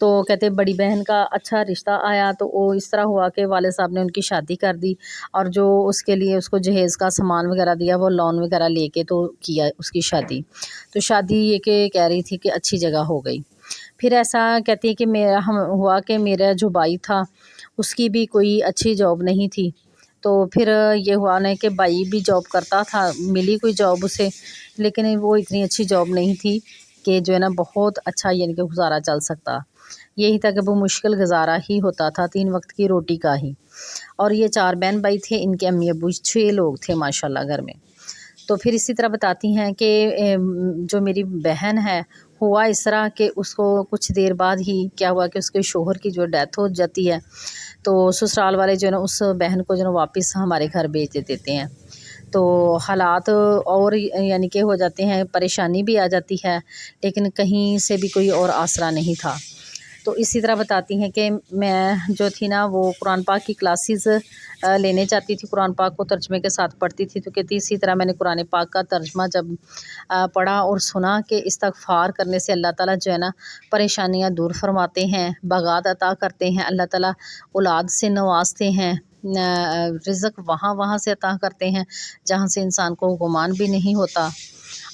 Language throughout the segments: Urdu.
تو کہتے بڑی بہن کا اچھا رشتہ آیا تو وہ اس طرح ہوا کہ والد صاحب نے ان کی شادی کر دی، اور جو اس کے لیے اس کو جہیز کا سامان وغیرہ دیا وہ لون وغیرہ لے کے تو کیا اس کی شادی۔ تو شادی یہ کہ کہہ رہی تھی کہ اچھی جگہ ہو گئی۔ پھر ایسا کہتی ہے کہ میرا ہوا کہ میرا جو بھائی تھا اس کی بھی کوئی اچھی جاب نہیں تھی، تو پھر یہ ہوا نا کہ بھائی بھی جاب کرتا تھا، ملی کوئی جاب اسے، لیکن وہ اتنی اچھی جاب نہیں تھی کہ جو ہے نا بہت اچھا یعنی کہ گزارا چل سکتا۔ یہی تھا کہ وہ مشکل گزارا ہی ہوتا تھا، 3 وقت کی روٹی کا ہی۔ اور یہ 4 بہن بھائی تھے، ان کے امی ابو 6 لوگ تھے ماشاءاللہ گھر میں۔ تو پھر اسی طرح بتاتی ہیں کہ جو میری بہن ہے ہوا اس طرح کہ اس کو کچھ دیر بعد ہی کیا ہوا کہ اس کے شوہر کی جو ڈیتھ ہو جاتی ہے، تو سسرال والے جو ہے نا اس بہن کو جو ہے نا واپس ہمارے گھر بھیج دیتے ہیں۔ تو حالات اور یعنی کہ ہو جاتے ہیں، پریشانی بھی آ جاتی ہے، لیکن کہیں سے بھی کوئی اور آسرا نہیں تھا۔ تو اسی طرح بتاتی ہیں کہ میں جو تھی نا وہ قرآن پاک کی کلاسز لینے جاتی تھی، قرآن پاک کو ترجمے کے ساتھ پڑھتی تھی، تو کہتی اسی طرح میں نے قرآن پاک کا ترجمہ جب پڑھا اور سنا کہ استغفار کرنے سے اللہ تعالیٰ جو ہے نا پریشانیاں دور فرماتے ہیں، بغات عطا کرتے ہیں، اللہ تعالیٰ اولاد سے نوازتے ہیں، رزق وہاں سے عطا کرتے ہیں جہاں سے انسان کو گمان بھی نہیں ہوتا،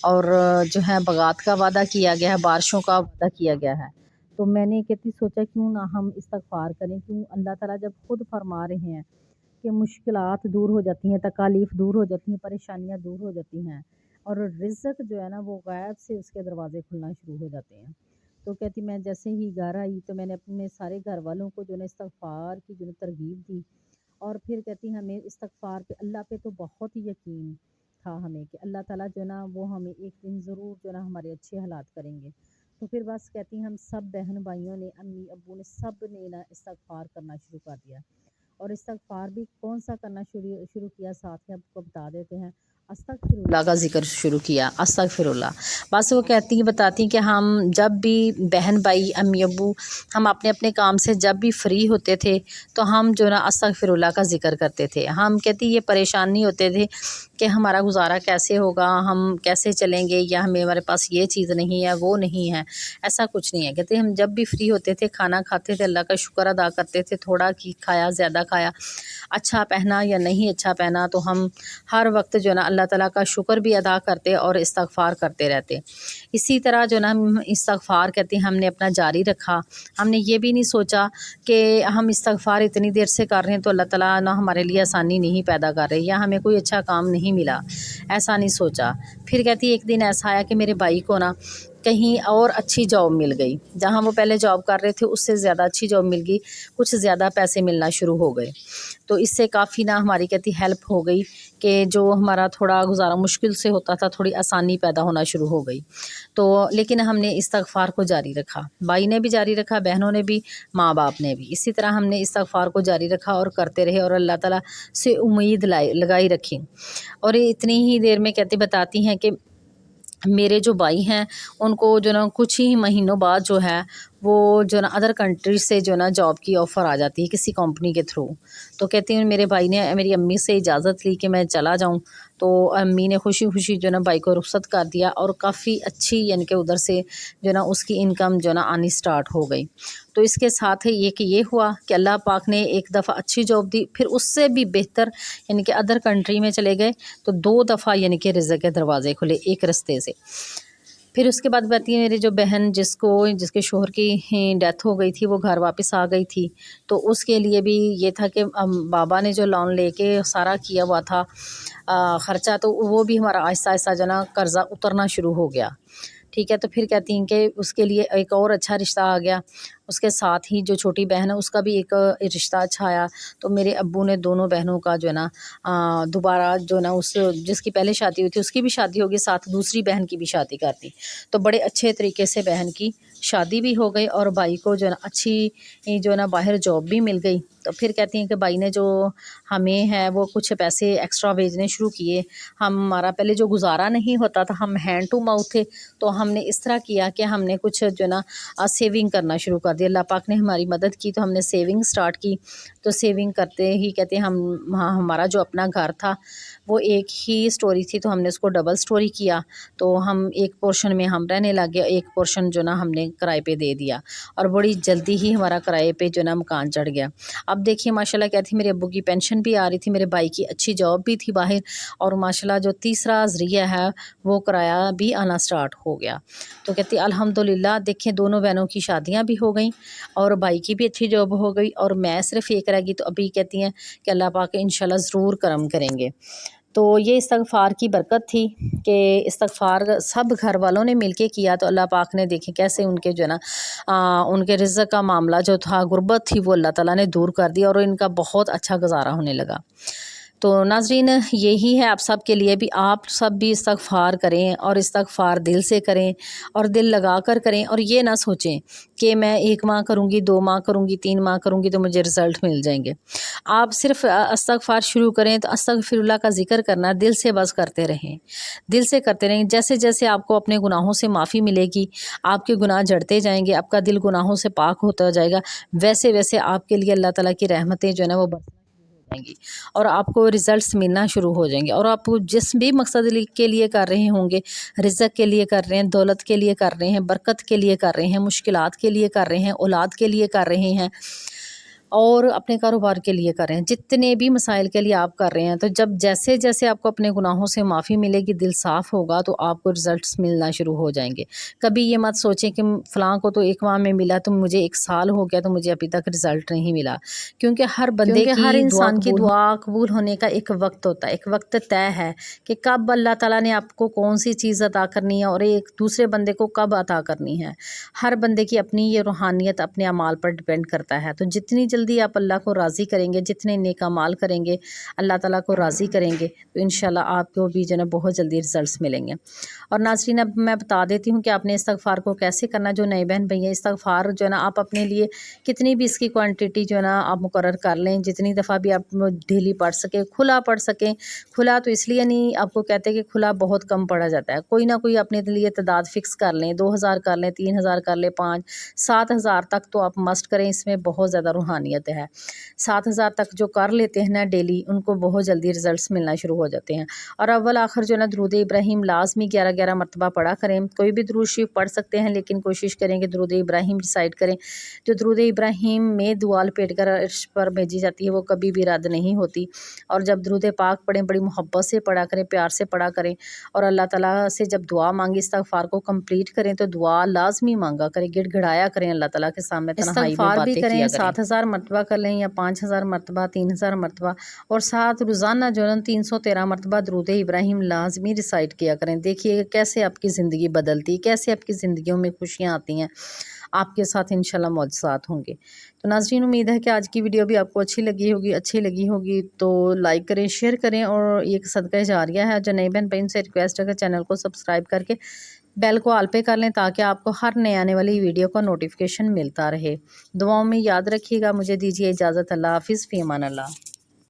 اور جو ہے بغات کا وعدہ کیا گیا ہے، بارشوں کا وعدہ کیا گیا ہے۔ تو میں نے کہتی سوچا کیوں نہ ہم استغفار کریں، کیوں اللہ تعالیٰ جب خود فرما رہے ہیں کہ مشکلات دور ہو جاتی ہیں، تکالیف دور ہو جاتی ہیں، پریشانیاں دور ہو جاتی ہیں، اور رزق جو ہے نا وہ غیب سے اس کے دروازے کھلنا شروع ہو جاتے ہیں۔ تو کہتی میں جیسے ہی گھر آئی تو میں نے اپنے سارے گھر والوں کو جو ہے استغفار کی جو ترغیب دی، اور پھر کہتی ہمیں استغفار پہ اللہ پہ تو بہت ہی یقین تھا ہمیں کہ اللہ تعالیٰ جو ہے نا وہ ہمیں ایک دن ضرور جو ہے نا ہمارے اچھے حالات کریں گے۔ تو پھر بس کہتی ہیں ہم سب بہن بھائیوں نے، امی ابو نے، سب نے نا استغفار کرنا شروع کر دیا، اور استغفار بھی کون سا کرنا شروع کیا ساتھ ہی آپ کو بتا دیتے ہیں، استغفر اللہ کا ذکر شروع کیا، استغفر اللہ۔ بس وہ کہتی بتاتی کہ ہم جب بھی بہن بھائی امی ابو ہم اپنے اپنے کام سے جب بھی فری ہوتے تھے تو ہم جو نا استغفر اللہ کا ذکر کرتے تھے۔ ہم کہتی یہ پریشان نہیں ہوتے تھے کہ ہمارا گزارا کیسے ہوگا، ہم کیسے چلیں گے، یا ہمارے پاس یہ چیز نہیں ہے وہ نہیں ہے، ایسا کچھ نہیں ہے۔ کہتے ہم جب بھی فری ہوتے تھے کھانا کھاتے تھے، اللہ کا شکر ادا کرتے تھے، تھوڑا کی کھایا زیادہ کھایا، اچھا پہنا یا نہیں اچھا پہنا، تو ہم ہر وقت جو ہے نا اللہ تعالیٰ کا شکر بھی ادا کرتے اور استغفار کرتے رہتے۔ اسی طرح جو ہے نا ہم استغفار کہتے ہیں ہم نے اپنا جاری رکھا، ہم نے یہ بھی نہیں سوچا کہ ہم استغفار اتنی دیر سے کر رہے ہیں تو اللہ تعالیٰ نہ ہمارے لیے آسانی نہیں پیدا کر رہے یا ہمیں کوئی اچھا کام نہیں ملا، ایسا نہیں سوچا۔ پھر کہتی ایک دن ایسا آیا کہ میرے بھائی کو نا کہیں اور اچھی جاب مل گئی، جہاں وہ پہلے جاب کر رہے تھے اس سے زیادہ اچھی جاب مل گئی، کچھ زیادہ پیسے ملنا شروع ہو گئے، تو اس سے کافی نا ہماری کہتی ہیلپ ہو گئی کہ جو ہمارا تھوڑا گزارا مشکل سے ہوتا تھا تھوڑی آسانی پیدا ہونا شروع ہو گئی۔ تو لیکن ہم نے استغفار کو جاری رکھا، بھائی نے بھی جاری رکھا، بہنوں نے بھی، ماں باپ نے بھی، اسی طرح ہم نے استغفار کو جاری رکھا اور کرتے رہے، اور اللہ تعالیٰ سے امید لگائی رکھی۔ اور اتنی ہی دیر میں کہتی بتاتی ہیں کہ میرے جو بھائی ہیں ان کو جو نا کچھ ہی مہینوں بعد جو ہے وہ جو نا ادر کنٹری سے جو نا جاب کی آفر آ جاتی ہے کسی کمپنی کے تھرو۔ تو کہتے ہیں میرے بھائی نے میری امی سے اجازت لی کہ میں چلا جاؤں، تو امی نے خوشی خوشی جو نا بھائی کو رخصت کر دیا، اور کافی اچھی یعنی کہ ادھر سے جو نا اس کی انکم جو نا آنی سٹارٹ ہو گئی۔ تو اس کے ساتھ ہی یہ ہوا کہ اللہ پاک نے ایک دفعہ اچھی جاب دی، پھر اس سے بھی بہتر یعنی کہ ادر کنٹری میں چلے گئے، تو 2 دفعہ یعنی کہ رزق کے دروازے کھلے ایک رستے سے۔ پھر اس کے بعد بتاتی ہے میری جو بہن جس کے شوہر کی ڈیتھ ہو گئی تھی وہ گھر واپس آ گئی تھی، تو اس کے لیے بھی یہ تھا کہ بابا نے جو لون لے کے سارا کیا ہوا تھا خرچہ، تو وہ بھی ہمارا آہستہ آہستہ جو نا قرضہ اترنا شروع ہو گیا، ٹھیک ہے۔ تو پھر کہتی ہیں کہ اس کے لیے ایک اور اچھا رشتہ آ گیا، اس کے ساتھ ہی جو چھوٹی بہن ہے اس کا بھی ایک رشتہ اچھا آیا، تو میرے ابو نے دونوں بہنوں کا جو ہے نا دوبارہ جو ہے نا اس جس کی پہلے شادی ہوئی تھی اس کی بھی شادی ہوگی، ساتھ دوسری بہن کی بھی شادی کر دی، تو بڑے اچھے طریقے سے بہن کی شادی بھی ہو گئی، اور بھائی کو جو ہے نا اچھی جو ہے نا باہر جاب بھی مل گئی۔ تو پھر کہتی ہیں کہ بھائی نے جو ہمیں ہے وہ کچھ پیسے ایکسٹرا بھیجنے شروع کیے، ہمارا پہلے جو گزارا نہیں ہوتا تھا، ہم ہینڈ ٹو ماؤتھ تھے، تو ہم نے اس طرح کیا کہ ہم نے کچھ جو ہے نا سیونگ کرنا شروع کر دی، دی, اللہ پاک نے ہماری مدد کی تو ہم نے سیونگ سٹارٹ کی. تو سیونگ کرتے ہی کہتے ہیں ہمارا جو اپنا گھر تھا وہ ایک ہی سٹوری تھی, تو ہم نے اس کو ڈبل سٹوری کیا. تو ہم ایک پورشن میں ہم رہنے لگ گئے, ایک پورشن جو نا ہم نے کرائے پہ دے دیا, اور بڑی جلدی ہی ہمارا کرائے پہ جو نا مکان چڑھ گیا. اب دیکھیے ماشاءاللہ کیا تھی, میرے ابو کی پینشن بھی آ رہی تھی, میرے بھائی کی اچھی جاب بھی تھی باہر, اور ماشاءاللہ جو تیسرا ذریعہ ہے وہ کرایہ بھی آنا سٹارٹ ہو گیا. تو کہتی الحمدللہ, دیکھیں دونوں بہنوں کی شادیاں بھی ہو گئیں اور بھائی کی بھی اچھی جاب ہو گئی, اور میں صرف ایک رہ گئی. تو ابھی کہتی ہیں کہ اللہ پاک انشاءاللہ ضرور کرم کریں گے. تو یہ استغفار کی برکت تھی کہ استغفار سب گھر والوں نے مل کے کیا, تو اللہ پاک نے دیکھیں کیسے ان کے جو ہے نا ان کے رزق کا معاملہ جو تھا, غربت تھی, وہ اللہ تعالیٰ نے دور کر دیا, اور ان کا بہت اچھا گزارا ہونے لگا. تو ناظرین یہی ہے آپ سب کے لیے بھی, آپ سب بھی استغفار کریں, اور استغفار دل سے کریں اور دل لگا کر کریں, اور یہ نہ سوچیں کہ میں 1 ماہ کروں گی, 2 ماہ کروں گی, 3 ماہ کروں گی تو مجھے رزلٹ مل جائیں گے. آپ صرف استغفار شروع کریں تو استغفر اللہ کا ذکر کرنا دل سے بس کرتے رہیں, دل سے کرتے رہیں. جیسے جیسے آپ کو اپنے گناہوں سے معافی ملے گی, آپ کے گناہ جڑتے جائیں گے, آپ کا دل گناہوں سے پاک ہوتا جائے گا, ویسے ویسے آپ کے لیے اللہ تعالیٰ کی رحمتیں جو ہے نا وہ جائیں گی, اور آپ کو رزلٹس ملنا شروع ہو جائیں گے. اور آپ جس بھی مقصد کے لیے کر رہے ہوں گے, رزق کے لیے کر رہے ہیں, دولت کے لیے کر رہے ہیں, برکت کے لیے کر رہے ہیں, مشکلات کے لیے کر رہے ہیں, اولاد کے لیے کر رہے ہیں, اور اپنے کاروبار کے لیے کر رہے ہیں, جتنے بھی مسائل کے لیے آپ کر رہے ہیں, تو جب جیسے جیسے آپ کو اپنے گناہوں سے معافی ملے گی, دل صاف ہوگا, تو آپ کو رزلٹس ملنا شروع ہو جائیں گے. کبھی یہ مت سوچیں کہ فلاں کو تو 1 ماہ میں ملا, تو مجھے 1 سال ہو گیا تو مجھے ابھی تک رزلٹ نہیں ملا. کیونکہ ہر بندے کی, ہر انسان کی دعا قبول ہونے کا ایک وقت ہوتا ہے, ایک وقت طے ہے کہ کب اللہ تعالیٰ نے آپ کو کون سی چیز عطا کرنی ہے, اور ایک دوسرے بندے کو کب عطا کرنی ہے. ہر بندے کی اپنی یہ روحانیت اپنے اعمال پر ڈیپینڈ کرتا ہے. تو جتنی جلدی آپ اللہ کو راضی کریں گے, جتنے نیک اعمال کریں گے, اللہ تعالیٰ کو راضی کریں گے, تو انشاءاللہ آپ کو بھی جو ہے بہت جلدی رزلٹس ملیں گے. اور ناظرین اب میں بتا دیتی ہوں کہ آپ نے استغفار کو کیسے کرنا. جو نئے بہن بھائی ہیں, استغفار جو ہے نا آپ اپنے لیے کتنی بھی اس کی کوانٹٹی جو ہے نا آپ مقرر کر لیں, جتنی دفعہ بھی آپ ڈیلی پڑھ سکیں, کھلا پڑھ سکیں. کھلا تو اس لیے نہیں آپ کو کہتے کہ کھلا بہت کم پڑھا جاتا ہے, کوئی نہ کوئی اپنے لیے تعداد فکس کر لیں, 2000 کر لیں, 3000 کر لیں, 5-7 ہزار تک تو آپ مست کریں, اس میں بہت زیادہ روحانیت ہے. 7 ہزار تک جو کر لیتے ہیں نا ڈیلی, ان کو بہت جلدی رزلٹس ملنا شروع ہو جاتے ہیں. اور اول آخر جو ہے نا درود ابراہیم لازمی 11 مرتبہ پڑھا کریں. کوئی بھی درود شریف پڑھ سکتے ہیں, لیکن کوشش کریں کہ درود ابراہیم ڈیسائیڈ کریں. جو درود ابراہیم میں دعا لپیٹ کر عرش پر بھیجی جاتی ہے وہ کبھی بھی رد نہیں ہوتی. اور جب درود پاک پڑھیں بڑی محبت سے پڑھا کریں, پیار سے پڑھا کریں, اور اللہ تعالیٰ سے جب دعا مانگی استغفار کو کمپلیٹ کریں تو دعا لازمی مانگا کریں, گڑ گڑایا کریں اللہ تعالیٰ کے سامنے, استغفار بھی کریں. 7000 مرتبہ کر لیں, یا 5000 مرتبہ, 3000 مرتبہ, اور ساتھ روزانہ جو ہے 313 مرتبہ درود ابراہیم لازمی ریسائٹ کیا کریں. دیکھیے کیسے آپ کی زندگی بدلتی, کیسے آپ کی زندگیوں میں خوشیاں آتی ہیں, آپ کے ساتھ انشاءاللہ معجزات ہوں گے. تو ناظرین امید ہے کہ آج کی ویڈیو بھی آپ کو اچھی لگی ہوگی, تو لائک کریں, شیئر کریں, اور یہ صدقہ جاریہ ہے. جو نئے بہن بھائی سے ریکویسٹ ہے کہ چینل کو سبسکرائب کر کے بیل کو آل پہ کر لیں, تاکہ آپ کو ہر نئے آنے والی ویڈیو کا نوٹیفیکیشن ملتا رہے. دعاؤں میں یاد رکھیے گا. مجھے دیجیے اجازت. اللہ حافظ, فی امان اللہ.